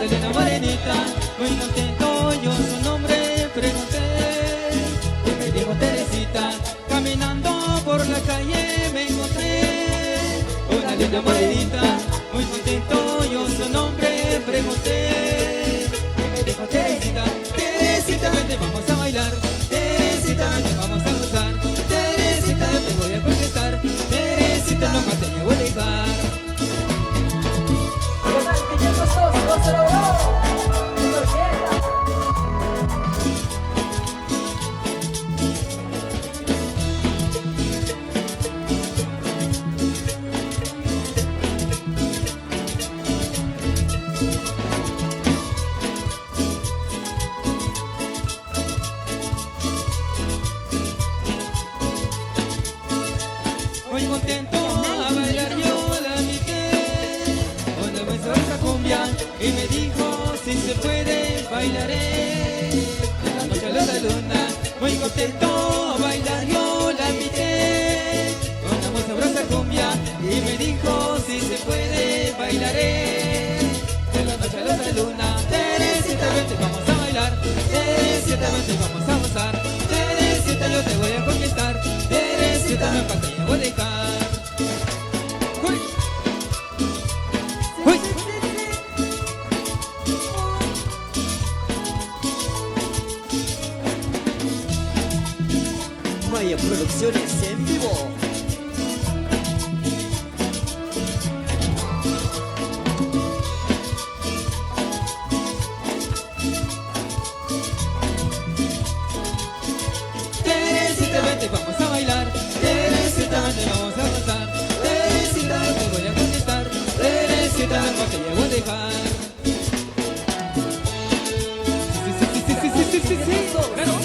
salió una morenita, muy contento, yo su nombre pregunté. Y me dijo Teresita, caminando por la calle me encontré. Una linda morenita, muy contento, yo su nombre pregunté. Y me dijo Teresita, Teresita, vente, vamos a bailar. Teresita, vente, vamos a gozar. Teresita, yo te voy a conquistar. Teresita, nunca te llevo a dejar. ¡Se logró! Muy contento a bailar yo la invité. Una vez esa cumbia y me dijo si se puede bailaré. En la noche a la luna, muy contento a bailar yo la invité. Una muy sabrosa cumbia y me dijo si se puede bailaré. En la noche a la luna, Teresita, vente, vamos a bailar. Teresita, vente, vamos a gozar. Teresita, yo te voy a conquistar. Teresita, nunca te llevo a dejar. ¡Uy! ¡Uy! Maya Producciones en vivo. Teresita, vente, vamos a bailar. Teresita, vente, vamos a gozar. Teresita, te voy a conquistar. Teresita, no te llevo a dejar. Sí. Claro.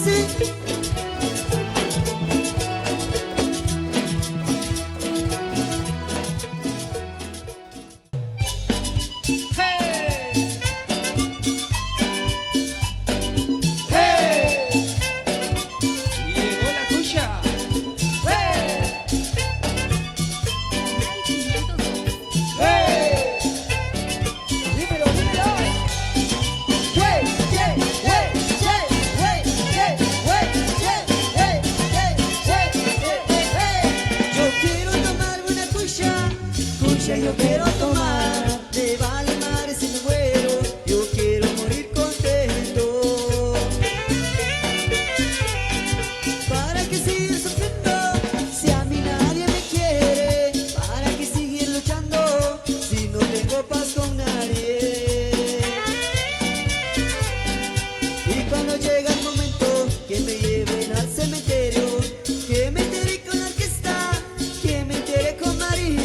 Sí. Llegó la cucha. ¡Dímelo, dímelo! ¡Wey, yeah, wey, yeah, wey, yeah, wey, yeah, wey, yeah, wey! Yo quiero tomar una cucha yo quiero tomar. Me vale madre si me muero, yo quiero morir contento. ¿Para qué seguir sufriendo si a mí nadie me quiere? ¿Para qué seguir luchando si no tengo paz con nadie? Y cuando llega el momento que me lleven al cementerio, que me enteré con la orquesta, que me enteré con María.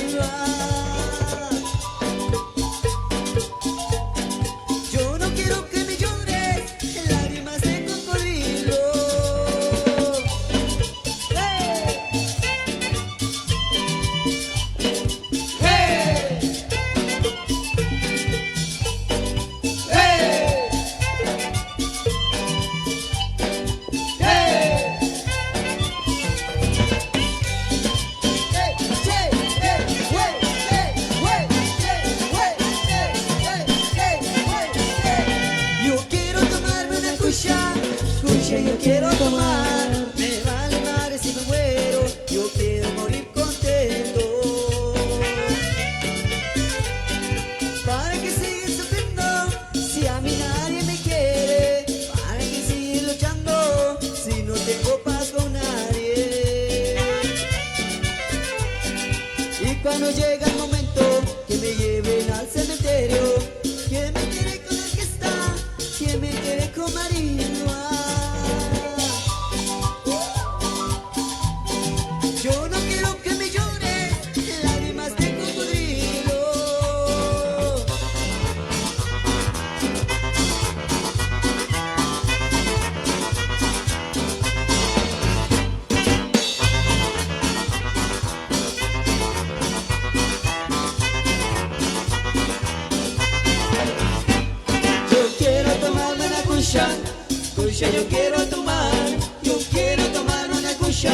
Yo no quiero que me llores lágrimas de cocodrilo. Yo quiero tomarme una cucha yo quiero tomar. Me vale madre si me muero, yo quiero morir contento. ¿Para qué seguir sufriendo si a mí nadie me quiere? ¿Para qué seguir luchando si no tengo paz con nadie? Y cuando llega el momento que me lleven al cementerio, que me enteré con la orquesta, que me enteré con María. Yo no quiero que me llores lágrimas de cocodrilo. Yo quiero tomarme una cucha yo quiero tomar una cucha,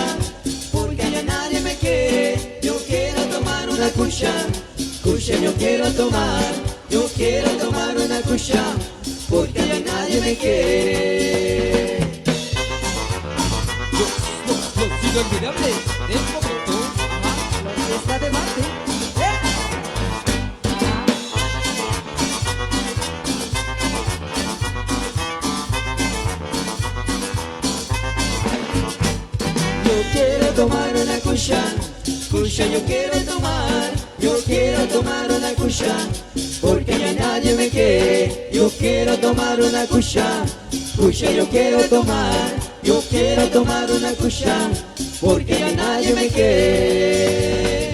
porque ya nadie me quiere. Yo quiero tomar una cucha Cucha yo quiero tomar una cucha, porque a mí nadie me quiere. Los inolvidables del momento. La orquesta de Martín. Yo quiero tomar una cucha, yo quiero tomar una cucha, porque ya nadie me quiere. Yo quiero tomar una cucha, yo quiero tomar una cucha, porque ya nadie me quiere.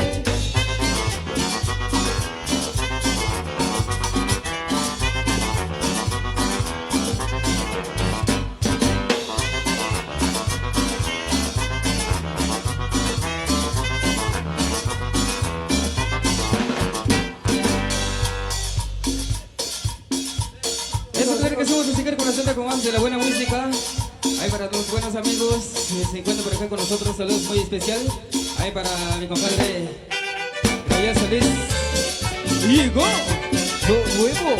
Claro que somos así que con la con más de la buena música. Ahí para los buenos amigos que se encuentran por acá con nosotros, saludos muy especial. Ahí para mi compadre Javier Solís. ¡Llegó! ¡Lo nuevo!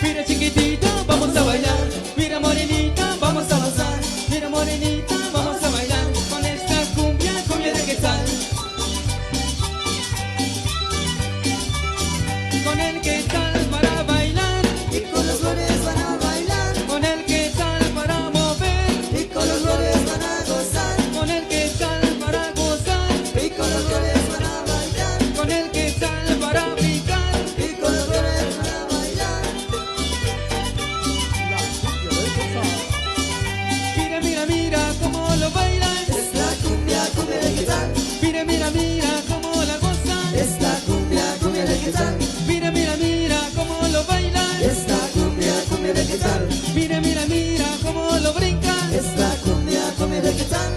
Mira chiquitita, vamos a bailar. Mira morenita, vamos a gozar. Mira morenita, vamos a bailar con esta cumbia, cumbia de quetzal. Con el quetzal para bailar Y con los flores van a bailar, con el quetzal para mover, y con los flores van a gozar, con el quetzal para gozar, y con los flores van a bailar, con el quetzal para brincar. y con los flores van a bailar. Mira, mira, mira cómo lo bailan. Es la cumbia, cumbia de quetzal. Mira, mira, mira cómo la gozan. Es la cumbia, cumbia de quetzal. Mira, mira, mira cómo lo bailan. Es la cumbia, cumbia de quetzal. Mira, mira, mira cómo lo brincan. Es la cumbia, cumbia de quetzal.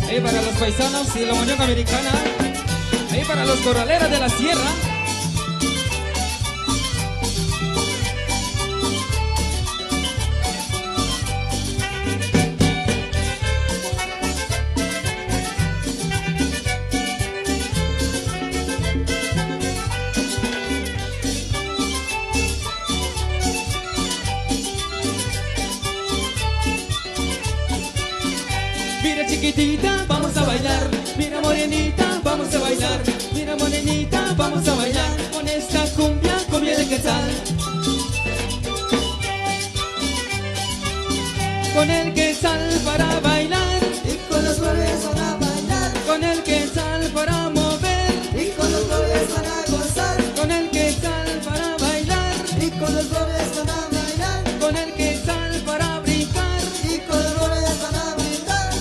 Ahí para los paisanos y la Unión Americana. Ahí para los corraleros de la sierra. Mira chiquitita, vamos a bailar. Mira morenita, vamos a bailar. Mira morenita, vamos a bailar con esta cumbia, cumbia de quetzal. Con el quetzal para bailar, Y con los flores van a bailar, con el quetzal para mover, y con los flores van a gozar, con el quetzal para bailar, y con los flores van a bailar, con el quetzal para brincar. y con los flores van a brindar.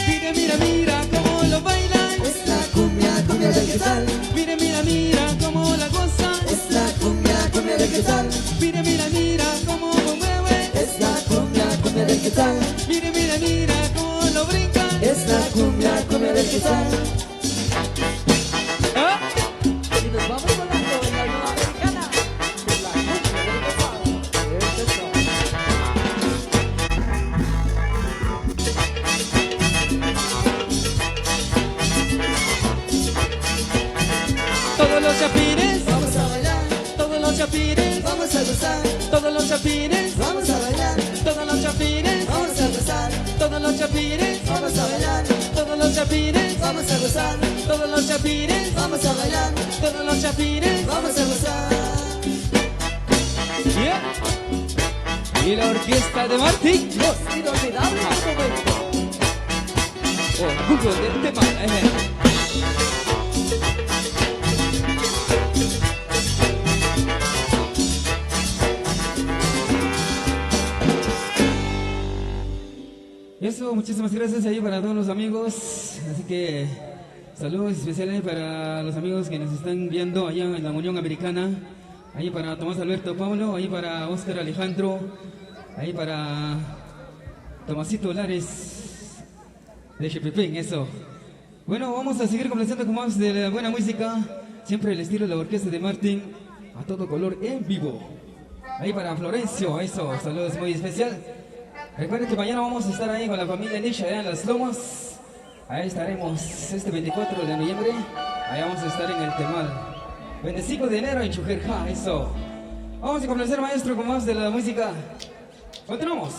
Mira, mira, mira cómo lo bailan. Es la cumbia, cumbia de quetzal. Mira, mira, mira cómo la gozan. Es la cumbia, cumbia de quetzal. Mira, mira, mira cómo lo mueven. Es la cumbia, cumbia de quetzal. Mira, mira, mira cómo lo brincan. Es la cumbia, cumbia de quetzal. ¿Ah? Y nos vamos volando en la Unión Americana. Con la cumbia del quetzal. Todos los chapines, Vamos a bailar, todos los chapines, vamos a gozar, todos los chapines, vamos a bailar, todos los chapines, vamos a gozar, todos los chapines, vamos a bailar, todos los chapines, vamos a gozar, todos los chapines, vamos a bailar, todos los chapines. vamos a gozar. Yeah. Y la orquesta de Martín. Los inolvidables momentos. Orgullo del tema. Eso, muchísimas gracias ahí para todos los amigos. Así que saludos especiales para los amigos que nos están viendo allá en la Unión Americana. Ahí para Tomás Alberto Pablo, ahí para Óscar Alejandro, ahí para Tomasito Lares de Chepepén, eso. Bueno, vamos a seguir complaciendo con más de la buena música. Siempre el estilo de la orquesta de Martín, a todo color en vivo. Ahí para Florencio, eso, saludos muy especial. Recuerden que mañana vamos a estar ahí con la familia Nisha allá en Las Lomas. Ahí estaremos este 24 de noviembre. Ahí vamos a estar en el Temal. 25 de enero en Chujerja, eso. Vamos a complacer, maestro, con más de la música. Continuamos.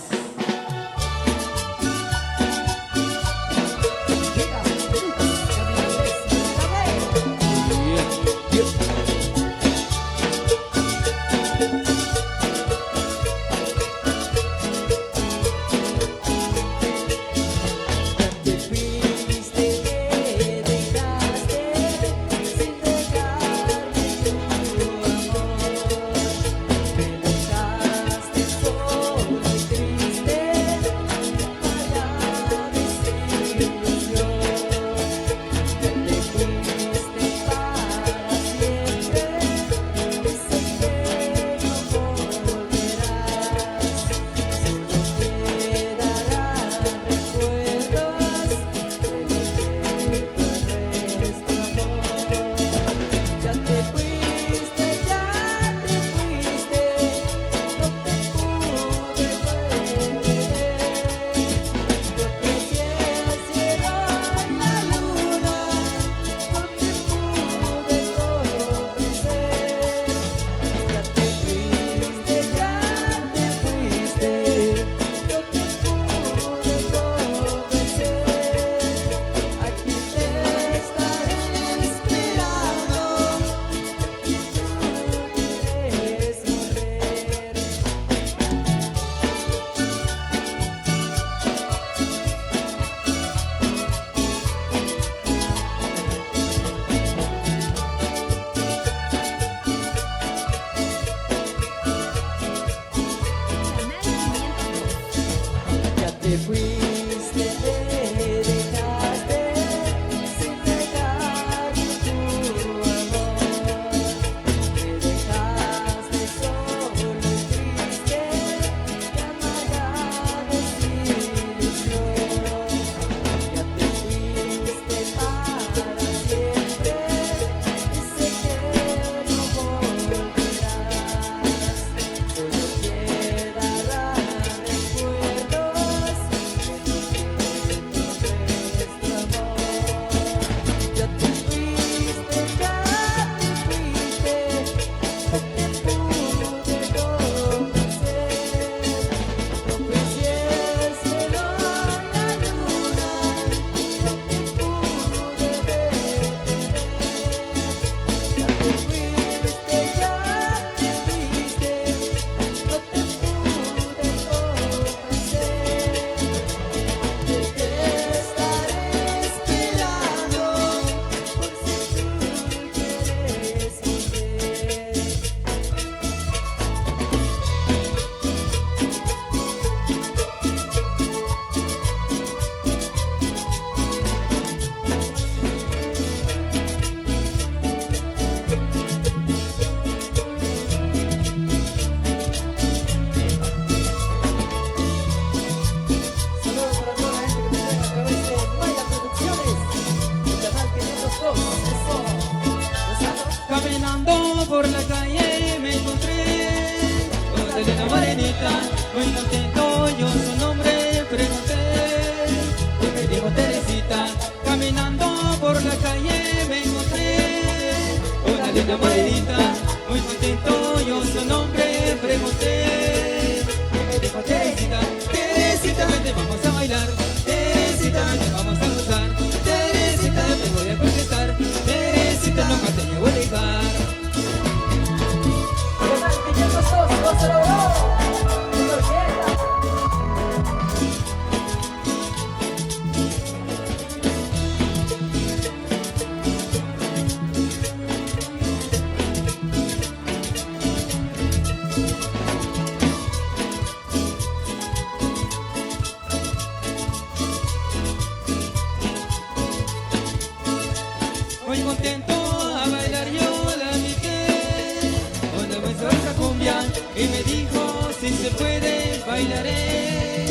puede, bailaré.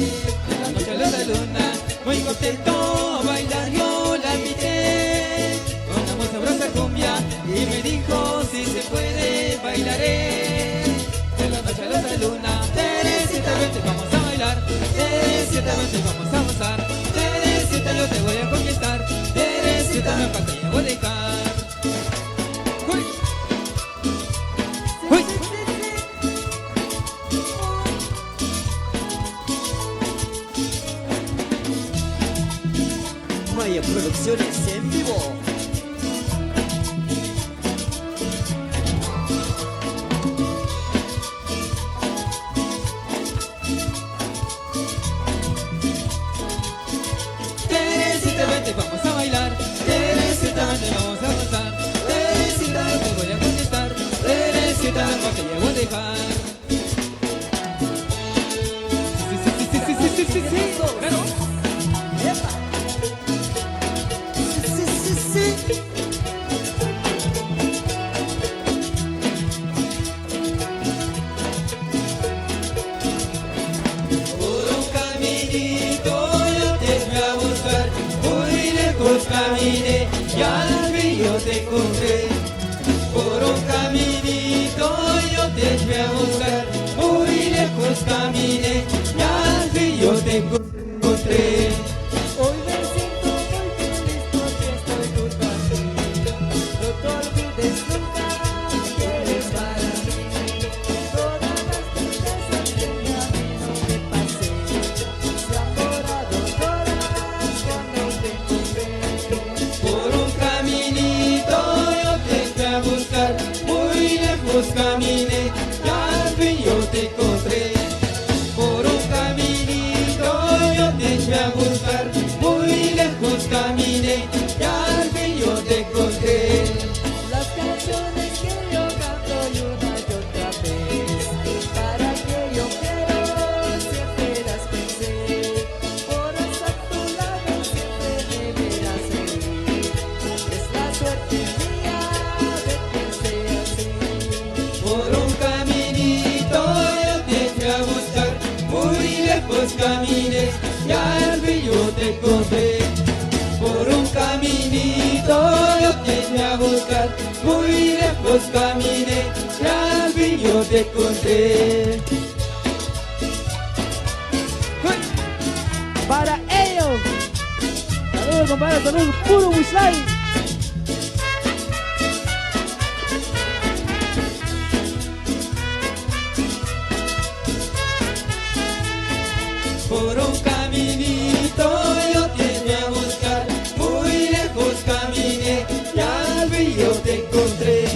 En la noche de la luna, muy contento, a bailar yo la invité. Una muy sabrosa cumbia y me dijo, si se puede, bailaré. En la noche de la luna, Teresita, vente, vamos a bailar. Teresita, vente, vamos a gozar. Teresita, yo te voy a conquistar. Teresita, me pa' que voy a dejar. ¡Uy! ¡Uy! Maya Producciones en vivo. Teresita, vente, vamos a bailar. Teresita, vente, vamos a gozar. Teresita, yo te voy a conquistar. Teresita, me pa' que llevo a dejar. Sí. Claro. Sí. Por un caminito yo te fui a buscar, muy lejos caminé y al fin yo te encontré. Por un caminito yo te fui a buscar, muy lejos caminé y al fin yo te encontré. Hoy me siento muy feliz porque estoy junto a ti. No te olvides nunca que eres para mí. Todas las tristezas que mi camino me pasé se han borrado todas cuando te encontré. Por un caminito yo te fui a buscar, muy lejos caminé y al fin yo te encontré. Por un caminito yo te fui a buscar, muy lejos caminé y al fin yo te encontré. Las canciones que yo canto y una y otra vez, para que yo quiero siempre las pensé. Por estar a tu lado siempre deberás seguir. Es la suerte mía de que sea así. Por un caminito yo te fui a buscar, muy lejos caminé y al fin yo te encontré. Por un caminito yo te fui a buscar, muy lejos caminé y al fin yo te encontré. Para ellos. Saludos, compadre, saludos, puro Wislay. Por un caminito yo te fui a buscar, muy lejos caminé y al fin yo te encontré.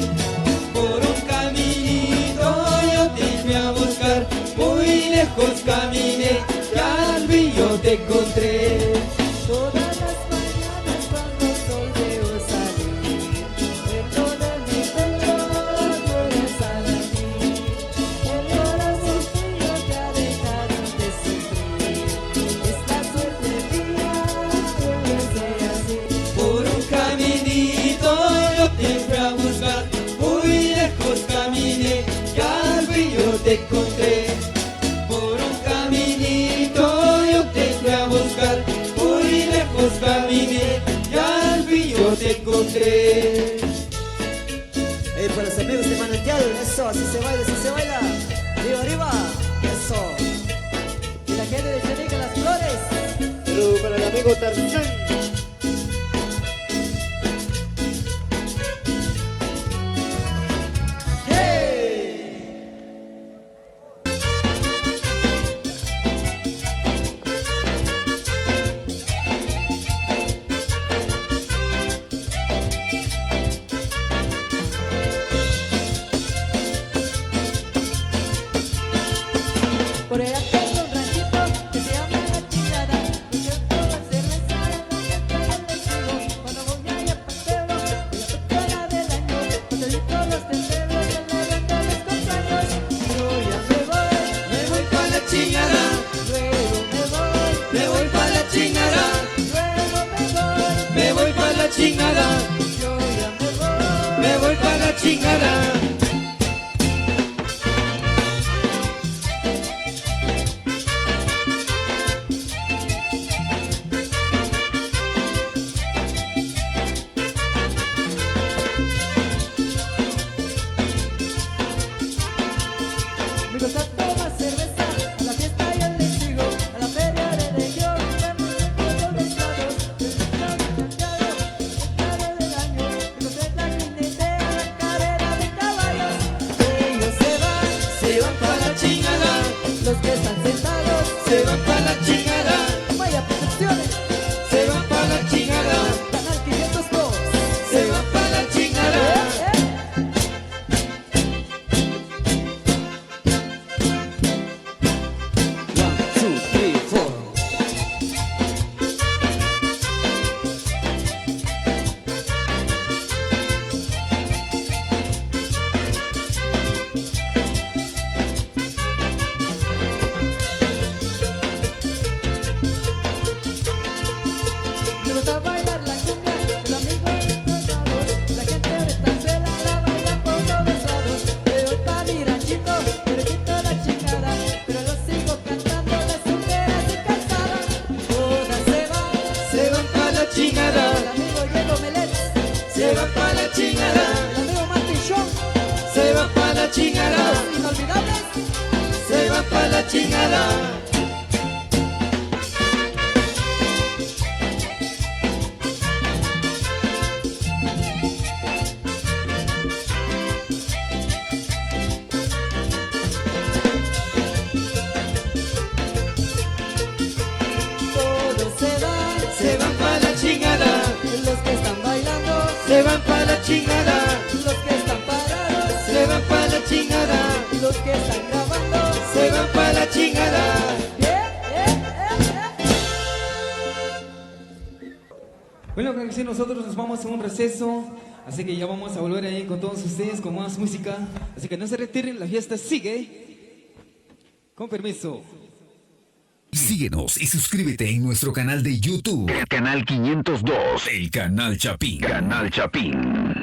Por un caminito yo te fui a buscar, muy lejos caminé y al fin yo te encontré. Todas las mañanas cuando el sol veo salir, dentro de mi pecho tú eres para mí. El corazón tuyo te ha dejado de sufrir. Es la suerte mía que sea así. Por un caminito yo te fui a buscar, muy lejos caminé y al fin yo te encontré. Por un caminito yo te fui a buscar, muy lejos caminé y al fin yo te encontré. Para los amigos de Manantial, eso, así se baila, así se baila. Arriba, arriba, eso. Y la gente de Chenica Las Flores. Saludos para el amigo Tarzán. Por el tengo un ranchito que se llama La Chingada. Y yo tomo cerveza en la que les digo. Cuando voy allá pa' pueblo, y la pechuela del año, cuando listo los tenderos, el evento de los compañeros. Yo ya me voy pa' la chingada, luego me voy pa' la chingada, luego me voy pa' la chingada, yo ya me voy pa' la chingada. soldados se van pa' la chingada, Maya Producciones, se van pa' la chingada, Canal 502. se van pa' la chingada. One, two, three, four. Me gusta bailar la cumbia, los amigos rosados. La gente ahorita se la baila por todos lados. Veo pa' mi ranchito, derechito a la chingada. Pero lo sigo cantando las solteras y cansadas. Todas Se van pa' la chingada, el amigo Diego Melet, se van pa' la chingada, el amigo Martin Shaw, se van pa' la chingada, los inolvidables. se van pa' la chingada. Todos Se van pa' la chingada, los que están bailando, se van pa' la chingada, los que están parados, se van pa' la chingada, los que están grabando. se van pa' la chingada. Bueno, creo que sí, nosotros nos vamos a un receso, así que ya vamos a volver ahí con todos ustedes con más música. Así que no se retiren, la fiesta sigue. Con permiso. Síguenos y suscríbete en nuestro canal de YouTube. Canal 502. El Canal Chapín. Canal Chapín.